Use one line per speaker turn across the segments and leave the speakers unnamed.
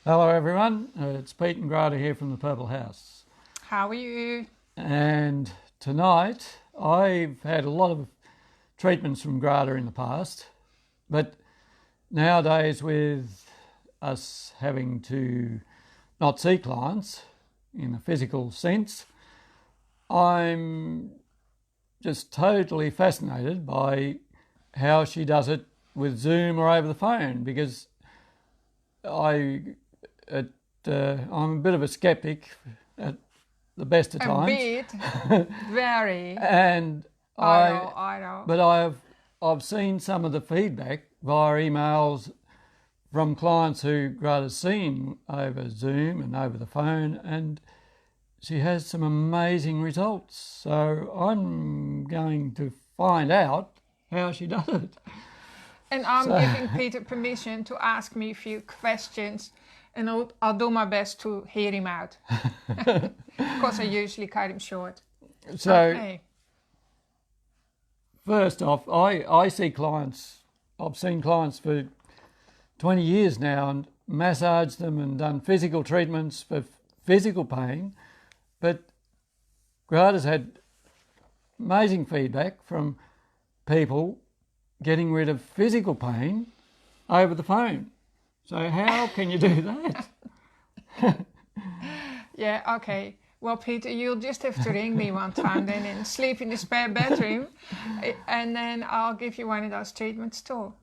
Hello everyone, it's Pete and Grada here from the Purple House.
How are you?
And tonight I've had a lot of treatments from Grada in the past, but nowadays with us having to not see clients in a physical sense, I'm just totally fascinated by how she does it with Zoom or over the phone, because I'm a bit of a skeptic at the best of times.
A bit, very.
And
I know.
But I've seen some of the feedback via emails from clients who Grada's seen over Zoom and over the phone, and she has some amazing results. So I'm going to find out how she does it.
And I'm giving Peter permission to ask me a few questions, and I'll do my best to hear him out. Because I usually cut him short.
So,
okay.
First off, I see clients, I've seen clients for 20 years now and massaged them and done physical treatments for physical pain, but Grada's had amazing feedback from people getting rid of physical pain over the phone. So how can you do that?
Yeah, okay. Well, Peter, you'll just have to ring me one time then and sleep in the spare bedroom, and then I'll give you one of those treatments too.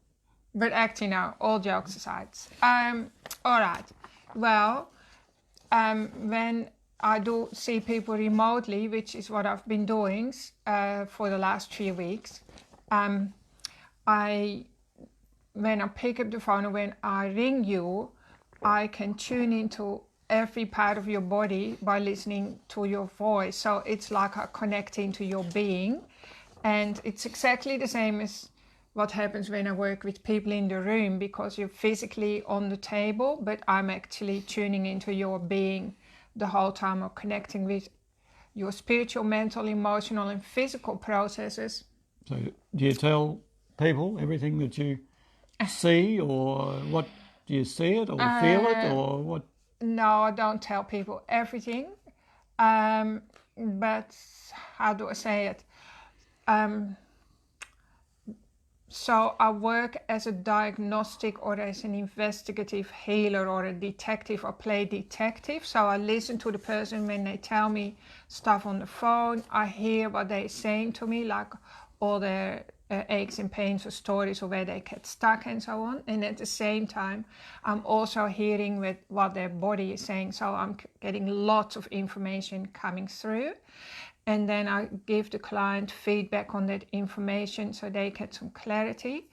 But actually, no, all jokes aside. All right. Well, when I do see people remotely, which is what I've been doing for the last 3 weeks, when I pick up the phone or when I ring you, I can tune into every part of your body by listening to your voice. So it's like I connect into your being, and it's exactly the same as what happens when I work with people in the room, because you're physically on the table, but I'm actually tuning into your being the whole time, or connecting with your spiritual, mental, emotional and physical processes.
So do you tell people everything that you see, or what, do you see it or feel it, or what?
No, I don't tell people everything, but how do I say it? So I work as a diagnostic or as an investigative healer or a detective, or play detective. So I listen to the person when they tell me stuff on the phone. I hear what they're saying to me, like all their aches and pains or stories, or where they get stuck and so on. And at the same time, I'm also hearing with what their body is saying. So I'm getting lots of information coming through. And then I give the client feedback on that information so they get some clarity.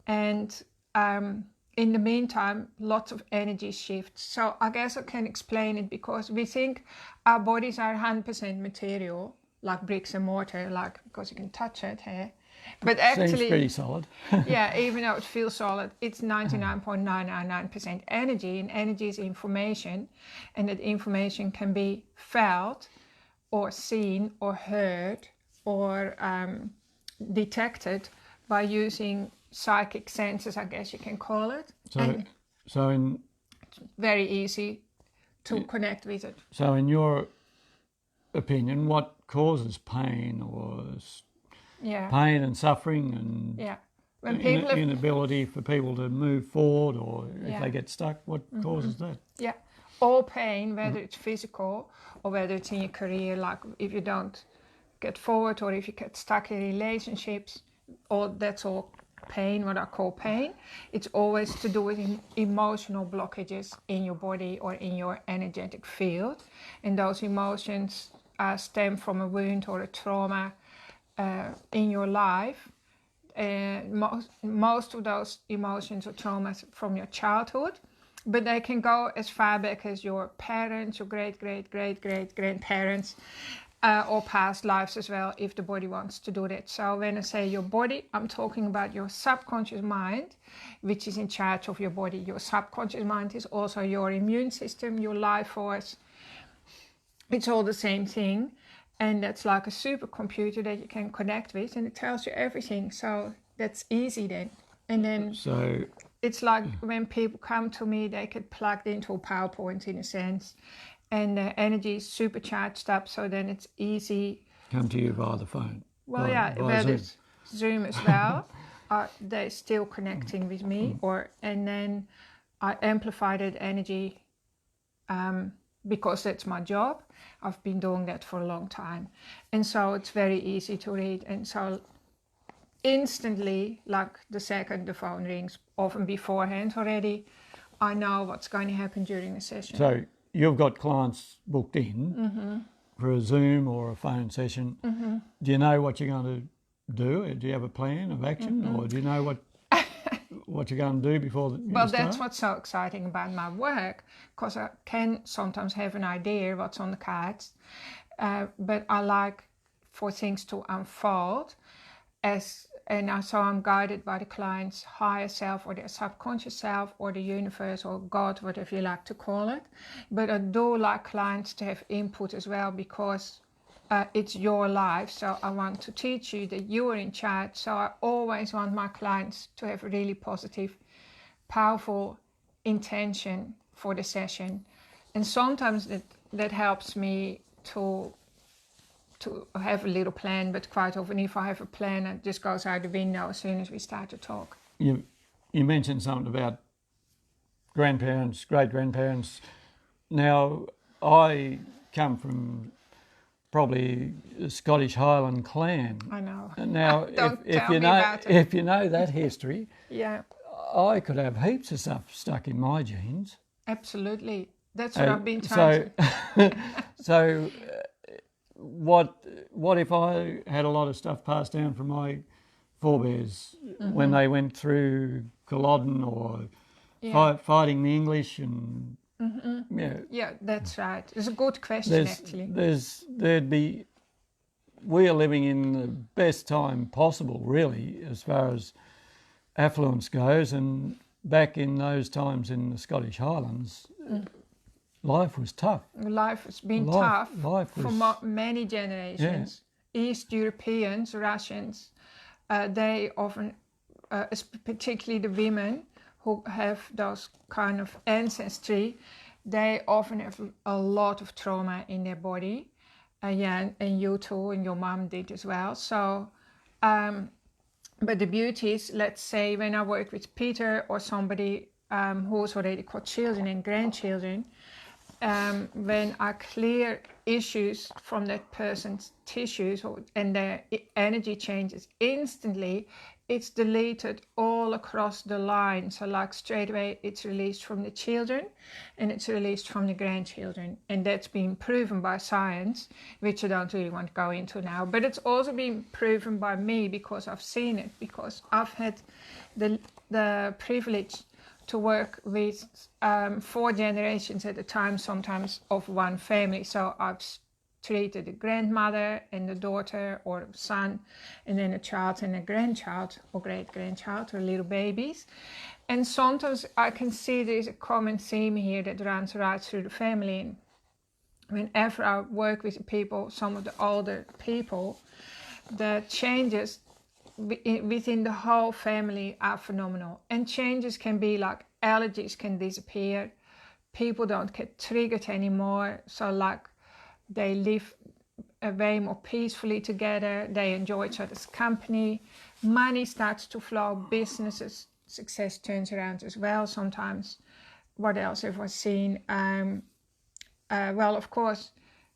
And in the meantime, lots of energy shifts. So I guess I can explain it, because we think our bodies are 100% material, like bricks and mortar, like because you can touch it here. But actually,
seems pretty solid.
Yeah, even though it feels solid, it's 99.999% energy, and energy is information, and that information can be felt or seen or heard or detected by using psychic senses, I guess you can call it.
So in
It's very easy to connect with it.
So in your opinion, what causes pain, or pain and suffering, and
when people
inability for people to move forward, or if they get stuck, what causes that?
Yeah, all pain, whether it's physical or whether it's in your career, like if you don't get forward or if you get stuck in relationships, that's all pain, what I call pain. It's always to do with emotional blockages in your body or in your energetic field. And those emotions stem from a wound or a trauma in your life. Most of those emotions or traumas from your childhood, but they can go as far back as your parents, your great-great-great-great-grandparents, or past lives as well, if the body wants to do that. So when I say your body, I'm talking about your subconscious mind, which is in charge of your body. Your subconscious mind is also your immune system, your life force. It's all the same thing. And that's like a supercomputer that you can connect with, and it tells you everything. So that's easy then. And then
So
it's like when people come to me, they get plugged into a PowerPoint in a sense, and the energy is supercharged up, so then it's easy.
Come to you via the phone.
Well,
via
well,
Zoom.
there's Zoom as well. They're still connecting with me, and then I amplify that energy because that's my job. I've been doing that for a long time, and so it's very easy to read. And so instantly, like the second the phone rings, often beforehand already, I know what's going to happen during the session.
So you've got clients booked in for a Zoom or a phone session. Do you know what you're going to do? Do you have a plan of action, or do you know what you're going to do before you
Well,
start?
that's what's so exciting about my work, because I can sometimes have an idea what's on the cards, but I like for things to unfold so I'm guided by the client's higher self or their subconscious self or the universe or God, whatever you like to call it. But I do like clients to have input as well, because it's your life. So I want to teach you that you are in charge. So I always want my clients to have a really positive, powerful intention for the session. And sometimes that helps me to have a little plan, but quite often if I have a plan, it just goes out the window as soon as we start to talk.
You mentioned something about grandparents, great-grandparents. Now, I come from probably a Scottish Highland clan.
I know.
Now, if you know that history,
yeah,
I could have heaps of stuff stuck in my genes.
Absolutely. That's what I've been trying
So what if I had a lot of stuff passed down from my forebears when they went through Culloden or fighting the English and
Yeah, that's right. It's a good question, actually.
We are living in the best time possible, really, as far as affluence goes, and back in those times in the Scottish Highlands, life was tough.
Life has been tough for many generations.
Yeah.
East Europeans, Russians, they often, particularly the women who have those kind of ancestry, they often have a lot of trauma in their body. And you too, and your mom did as well. So, but the beauty is, let's say when I work with Peter or somebody who's already got children and grandchildren, when I clear issues from that person's tissues and their energy changes instantly, it's deleted all across the line. So like straight away, it's released from the children and it's released from the grandchildren. And that's been proven by science, which I don't really want to go into now. But it's also been proven by me because I've seen it, because I've had the privilege to work with 4 generations at a time, sometimes of one family. So I've treated a grandmother and a daughter or a son, and then a child and a grandchild or great-grandchild or little babies. And sometimes I can see there's a common theme here that runs right through the family. And whenever I work with people, some of the older people, the changes within the whole family are phenomenal. And changes can be like allergies can disappear, people don't get triggered anymore, so like they live way more peacefully together, they enjoy each other's company, money starts to flow, businesses, success turns around as well sometimes. What else have I seen? Well, of course,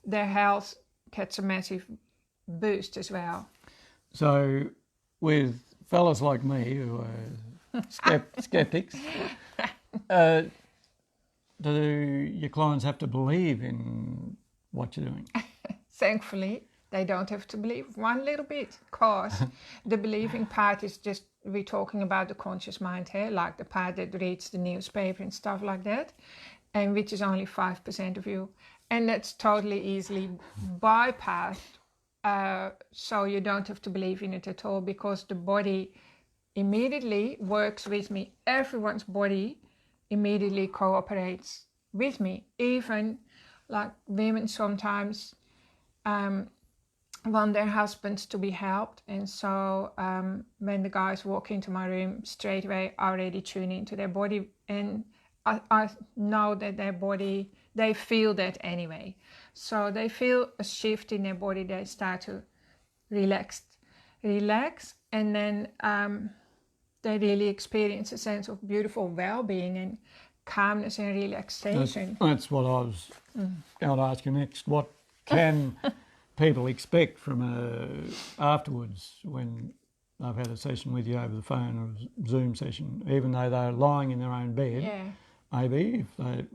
their health gets a massive boost as well.
So with fellas like me who are skeptics, do your clients have to believe in what you're doing?
Thankfully, they don't have to believe one little bit, because the believing part is just, we're talking about the conscious mind here, like the part that reads the newspaper and stuff like that, and which is only 5% of you. And that's totally easily bypassed. So you don't have to believe in it at all, because the body immediately works with me. Everyone's body immediately cooperates with me. Even like women sometimes want their husbands to be helped. And so when the guys walk into my room, straight away I already tune into their body, and I know that their body, they feel that anyway. So they feel a shift in their body, they start to relax, and then they really experience a sense of beautiful well-being and calmness and relaxation.
That's what I was going to ask you next. What can people expect from afterwards when they've had a session with you over the phone or a Zoom session, even though they're lying in their own bed, maybe,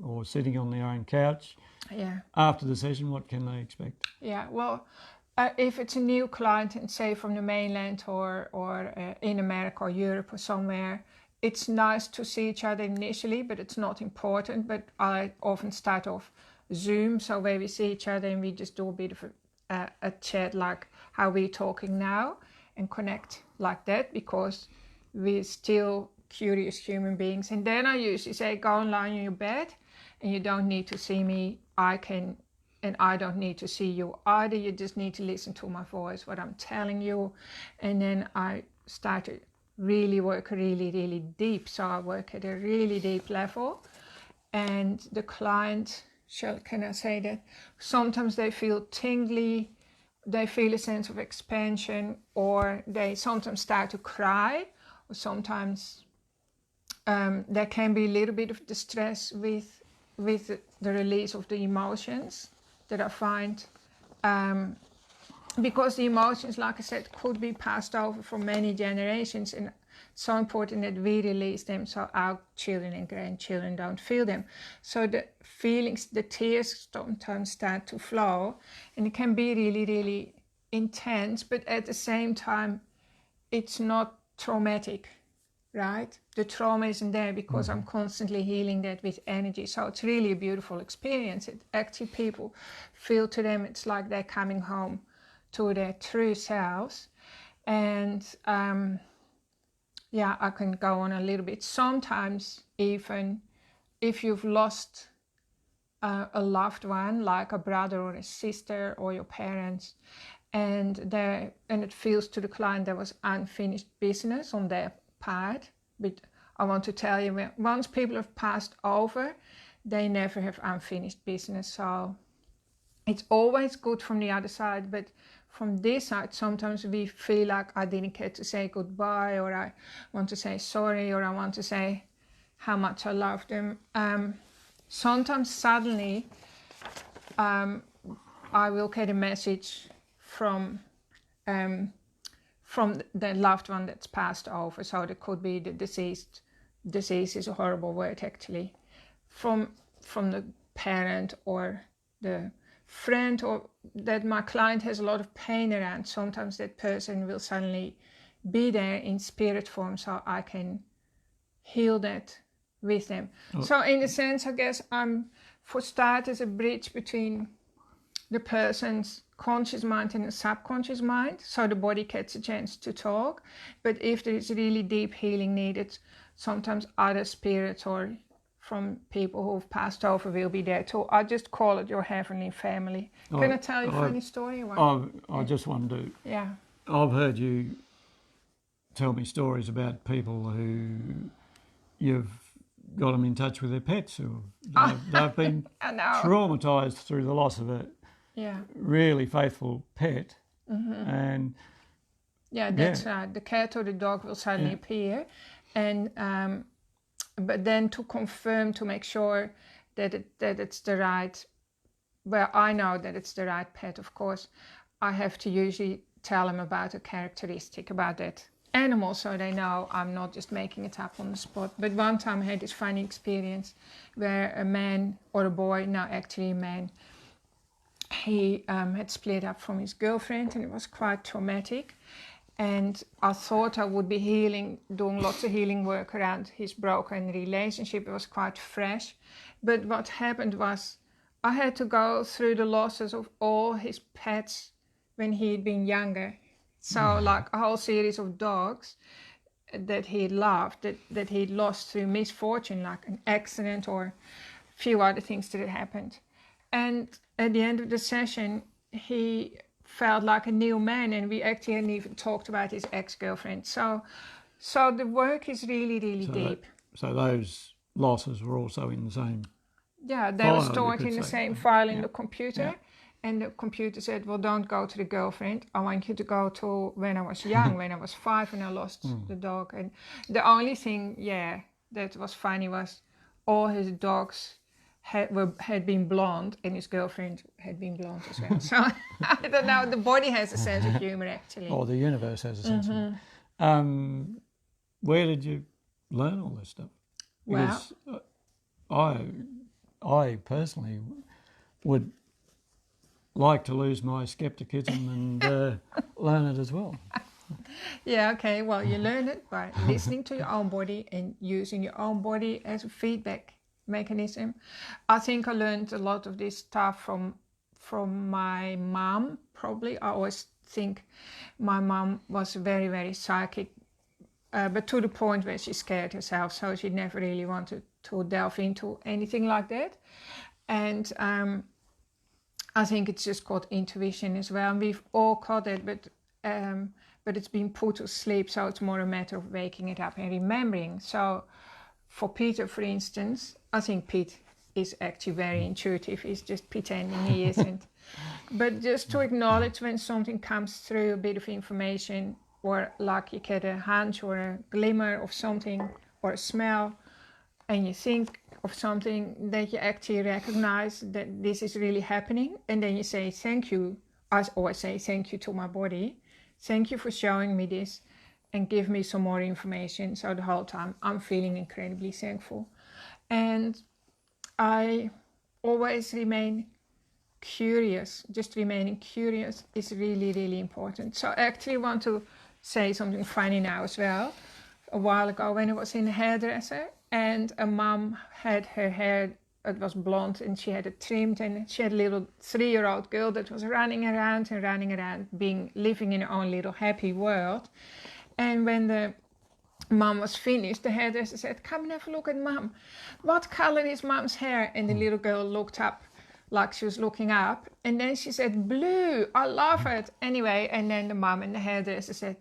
or sitting on their own couch? After the session, what can they expect?
Well, if it's a new client, and say from the mainland or in America or Europe or somewhere, it's nice to see each other initially, but it's not important. But I often start off Zoom, so where we see each other and we just do a bit of a chat like how we're talking now, and connect like that, because we're still curious human beings. And then I usually say, go and lie on your bed, and you don't need to see me. I don't need to see you either. You just need to listen to my voice, what I'm telling you. And then I start to really work really deep. So I work at a really deep level. And the client, can I say that? Sometimes they feel tingly, they feel a sense of expansion, or they sometimes start to cry, or sometimes there can be a little bit of distress with the release of the emotions that I find, because the emotions, like I said, could be passed over for many generations, and it's so important that we release them so our children and grandchildren don't feel them. So the feelings, the tears sometimes start to flow, and it can be really intense, but at the same time it's not traumatic, right? The trauma isn't there because I'm constantly healing that with energy. So it's really a beautiful experience. It actually, people feel, to them it's like they're coming home to their true selves. And I can go on a little bit. Sometimes even if you've lost a loved one, like a brother or a sister or your parents, and it feels to the client there was unfinished business on their part. But I want to tell you, once people have passed over, they never have unfinished business. So it's always good from the other side, but from this side, sometimes we feel like I didn't get to say goodbye, or I want to say sorry, or I want to say how much I love them. Sometimes suddenly I will get a message from the loved one that's passed over. So it could be the deceased. Disease is a horrible word, actually. From the parent or the friend, or that my client has a lot of pain around. Sometimes that person will suddenly be there in spirit form, so I can heal that with them. So in a sense, I guess I'm, for starters, a bridge between the person's conscious mind and the subconscious mind, so the body gets a chance to talk. But if there is really deep healing needed, sometimes other spirits or from people who've passed over will be there too. I just call it your heavenly family. Can I tell you a funny story?
I just wanted to...
Yeah.
I've heard you tell me stories about people who you've got them in touch with their pets, who they've been traumatised through the loss of a really faithful pet. And
that's right. The cat or the dog will suddenly appear, and but then to confirm, to make sure that it's the right, well, I know that it's the right pet, of course, I have to usually tell them about a characteristic about that animal, so they know I'm not just making it up on the spot. But one time I had this funny experience where a man, or a boy, no, actually a man, he had split up from his girlfriend, and it was quite traumatic. And I thought I would be doing lots of healing work around his broken relationship. It was quite fresh. But what happened was I had to go through the losses of all his pets when he had been younger. So like a whole series of dogs that he loved, that he'd lost through misfortune, like an accident or a few other things that had happened. And at the end of the session, he felt like a new man, and we actually hadn't even talked about his ex-girlfriend. So the work is really, really deep.
So those losses were also in the same.
Yeah, they
file,
were
you
stored
could
in the
say.
same file in
Yeah.
the computer.
Yeah.
And the computer said, well, don't go to the girlfriend. I want you to go to when I was young, when I was 5 and I lost the dog. And the only thing, that was funny was all his dogs had been blonde, and his girlfriend had been blonde as well. So I don't know, the body has a sense of humor, actually.
Or the universe has a sense of where did you learn all this stuff? Because I personally would like to lose my skepticism and learn it as well.
Yeah, okay. Well, you learn it by listening to your own body and using your own body as a feedback mechanism. I think I learned a lot of this stuff from my mom, probably. I always think my mom was very, very psychic, but to the point where she scared herself, so she never really wanted to delve into anything like that. And I think it's just called intuition as well. And we've all caught it, but it's been put to sleep, so it's more a matter of waking it up and remembering. So for Peter, for instance, I think Pete is actually very intuitive. He's just pretending he isn't. But just to acknowledge when something comes through, a bit of information, or like you get a hunch or a glimmer of something or a smell, and you think of something that you actually recognize that this is really happening, and then you say thank you. I always say thank you to my body. Thank you for showing me this and give me some more information. So the whole time I'm feeling incredibly thankful. And I always remain curious. Just remaining curious is really, really important. So I actually want to say something funny now as well. A while ago when I was in a hairdresser, and a mom had her hair, it was blonde, and she had it trimmed, and she had a little 3-year-old girl that was running around, living in her own little happy world. And when the mom was finished, the hairdresser said, come and have a look at mom. What color is mom's hair? And the little girl looked up like she was looking up, and then she said, blue. I love it. Anyway, and then the mom and the hairdresser said,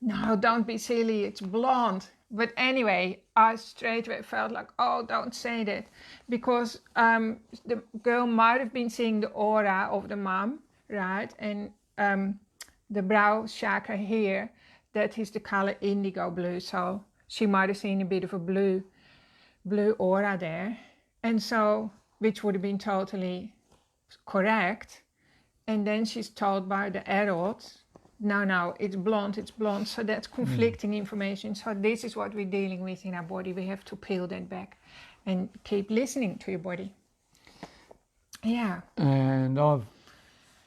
no, don't be silly, it's blonde. But anyway, I straight away felt like, oh, don't say that. Because the girl might have been seeing the aura of the mom, right? And the brow chakra here, that is the color indigo blue. So she might have seen a bit of a blue aura there. And so, which would have been totally correct. And then she's told by the adults, no, it's blonde. So that's conflicting information. So this is what we're dealing with in our body. We have to peel that back and keep listening to your body. Yeah.
And I've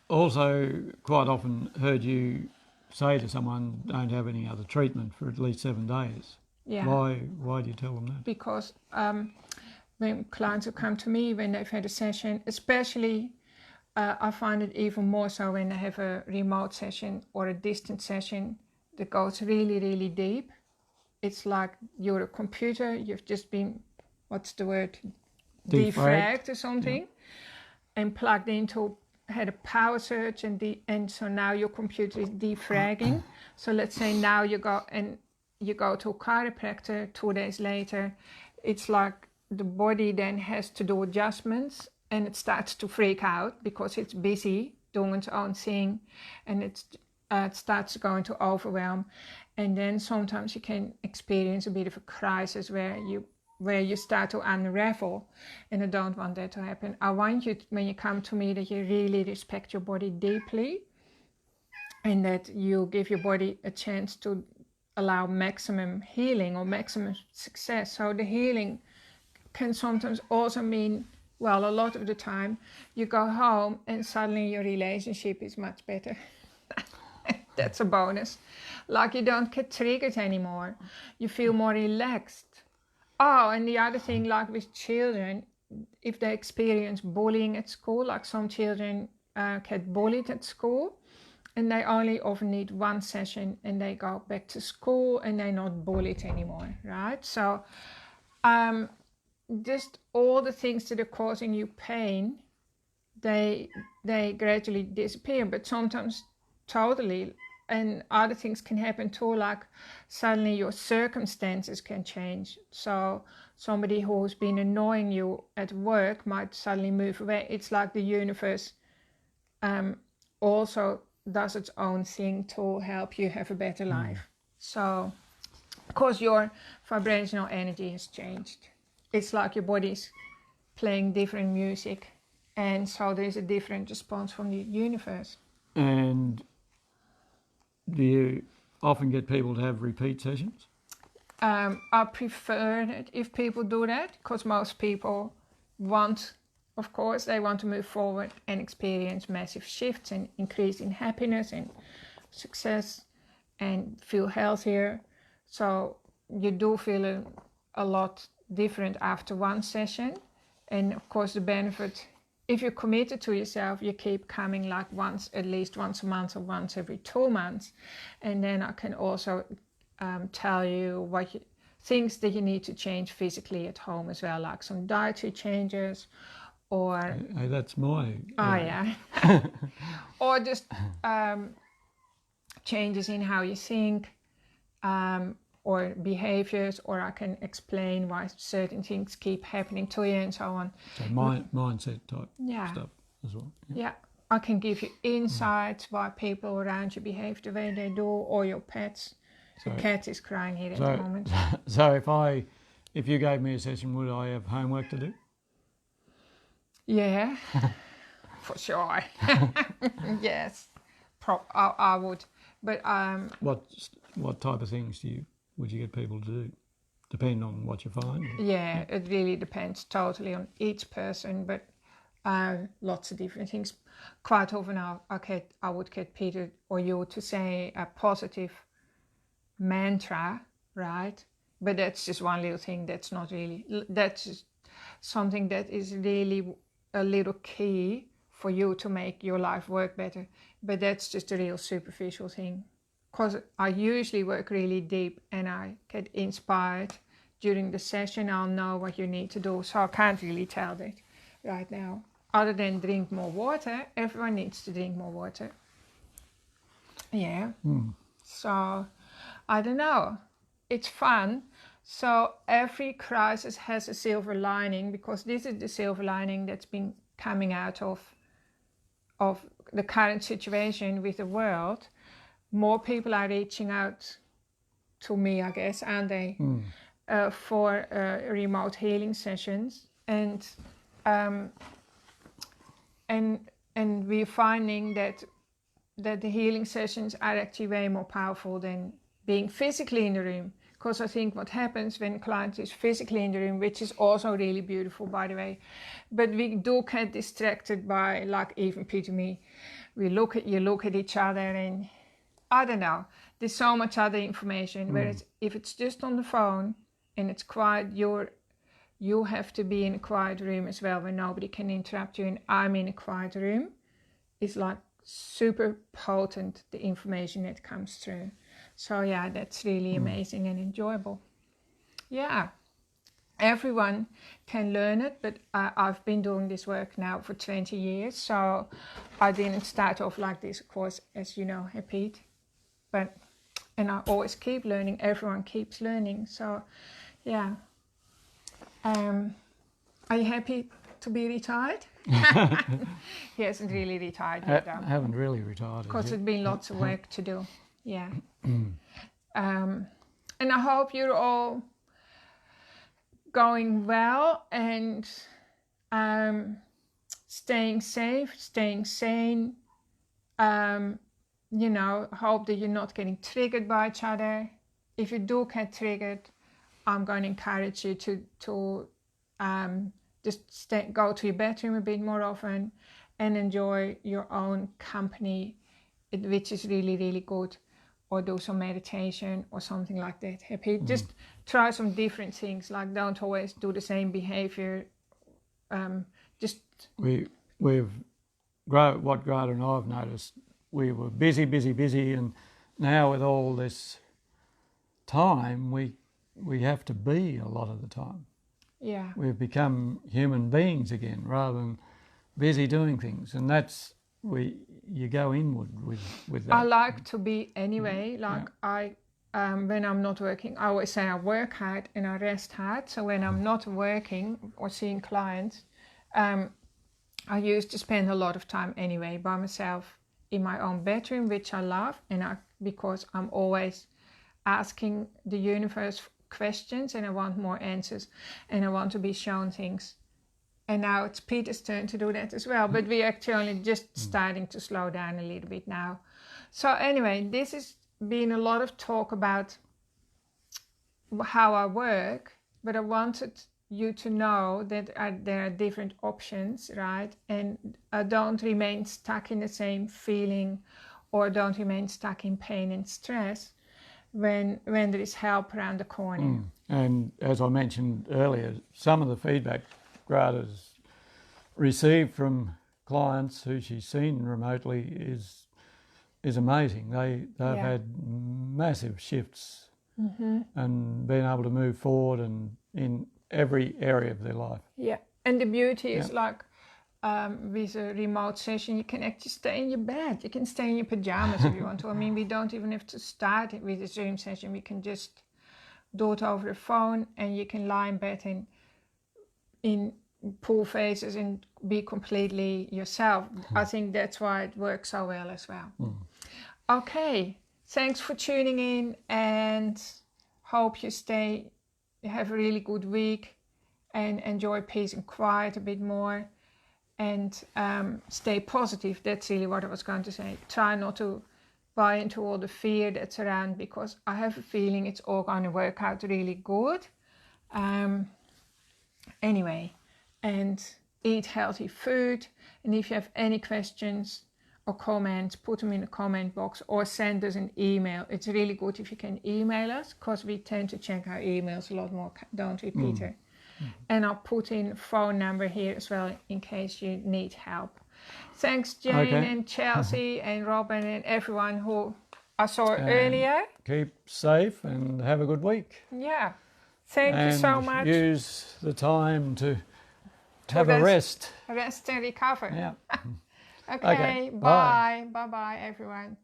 also quite often heard you say to someone, don't have any other treatment for at least 7 days.
Yeah.
Why do you tell them that?
Because when clients have come to me, when they've had a session, especially I find it even more so when I have a remote session or a distant session that goes really, really deep. It's like you're a computer, you've just been, what's the word? Defragged or something, and plugged into, had a power surge, and so now your computer is defragging. So let's say now you go to a chiropractor 2 days later, it's like the body then has to do adjustments, and it starts to freak out because it's busy doing its own thing, and it starts to go into overwhelm. And then sometimes you can experience a bit of a crisis where you start to unravel, and I don't want that to happen. I want you, when you come to me, that you really respect your body deeply, and that you give your body a chance to allow maximum healing or maximum success. So the healing can sometimes also mean, well, a lot of the time, you go home and suddenly your relationship is much better. That's a bonus. Like you don't get triggered anymore. You feel more relaxed. Oh, and the other thing, like with children, if they experience bullying at school, like some children get bullied at school, and they only often need one session and they go back to school and they're not bullied anymore, right? So just all the things that are causing you pain, they gradually disappear. But sometimes totally. And other things can happen too, like suddenly your circumstances can change. So somebody who's been annoying you at work might suddenly move away. It's like the universe also does its own thing to help you have a better life. So, because your vibrational energy has changed. It's like your body's playing different music, and so there's a different response from the universe.
And do you often get people to have repeat sessions?
I prefer it if people do that, because most people want, of course, they want to move forward and experience massive shifts and increase in happiness and success and feel healthier. So you do feel a lot different after one session. And of course, the benefit, if you're committed to yourself, you keep coming like at least once a month or once every 2 months. And then I can also tell you things that you need to change physically at home as well, like some dietary changes, or
Hey, that's my
yeah, or just changes in how you think, or behaviors, or I can explain why certain things keep happening to you and so on.
So mindset type stuff as well.
Yeah, I can give you insights why people around you behave the way they do, or your pets. The cat is crying here at the moment.
So if you gave me a session, would I have homework to do?
Yeah, for sure. Yes, I would. But
what type of things would you get people to do? Depending on what you find?
Yeah, it really depends totally on each person, but lots of different things. Quite often I would get Peter or you to say a positive mantra, right? But that's just one little thing. That's not really, that's just something that is really a little key for you to make your life work better. But that's just a real superficial thing, because I usually work really deep and I get inspired during the session. I'll know what you need to do, so I can't really tell that right now, other than drink more water. Everyone needs to drink more water. Yeah. So I don't know, it's fun. So every crisis has a silver lining, because this is the silver lining that's been coming out of the current situation with the world. More people are reaching out to me, I guess, aren't they, for remote healing sessions, and we're finding that the healing sessions are actually way more powerful than being physically in the room. Because I think what happens when a client is physically in the room, which is also really beautiful, by the way, but we do get distracted by, like even Peter and me, you look at each other, and I don't know, there's so much other information. Whereas if it's just on the phone and it's quiet, you have to be in a quiet room as well, where nobody can interrupt you, and I'm in a quiet room. It's like super potent, the information that comes through. So yeah, that's really amazing and enjoyable. Yeah, everyone can learn it, but I've been doing this work now for 20 years, so I didn't start off like this, of course, as you know, Pete. And I always keep learning. Everyone keeps learning. So yeah. Are you happy to be retired? He hasn't really retired yet, though.
I haven't really retired.
Because there's been lots of work to do. Yeah. And I hope you're all going well and staying safe, staying sane. You know, hope that you're not getting triggered by each other. If you do get triggered, I'm going to encourage you to just go to your bedroom a bit more often and enjoy your own company, which is really, really good. Or do some meditation or something like that. Happy? Just try some different things. Like, don't always do the same behavior.
What Grada and I have noticed, we were busy, and now with all this time, we have to be a lot of the time.
Yeah.
We've become human beings again rather than busy doing things, and that's you go inward with that.
I like to be anyway. Like I, when I'm not working, I always say I work hard and I rest hard. So when I'm not working or seeing clients, I used to spend a lot of time anyway by myself in my own bedroom, which I love, and because I'm always asking the universe questions and I want more answers and I want to be shown things. And now it's Peter's turn to do that as well, but we're actually just starting to slow down a little bit now. So anyway, this has been a lot of talk about how I work, but I wanted you to know that there are different options, right? And don't remain stuck in the same feeling or don't remain stuck in pain and stress when there is help around the corner.
And as I mentioned earlier, some of the feedback Grada's received from clients who she's seen remotely is amazing. They've had massive shifts and been able to move forward and in every area of their life.
Yeah, and the beauty is like with a remote session, you can actually stay in your bed. You can stay in your pajamas if you want to. I mean, we don't even have to start it with a Zoom session. We can just do it over the phone and you can lie in bed and in pull faces and be completely yourself. I think that's why it works so well as well. Okay, thanks for tuning in and hope you have a really good week and enjoy peace and quiet a bit more and stay positive. That's really what I was going to say. Try not to buy into all the fear that's around because I have a feeling it's all going to work out really good. Anyway, and eat healthy food. And if you have any questions or comments, put them in the comment box or send us an email. It's really good if you can email us because we tend to check our emails a lot more, don't we, Peter? And I'll put in phone number here as well in case you need help. Thanks, Jane and Chelsea and Robin and everyone who I saw earlier.
Keep safe and have a good week.
Yeah. Thank you so much.
Use the time to have a rest.
Rest and recover.
Yeah.
Okay, bye. Bye-bye, everyone.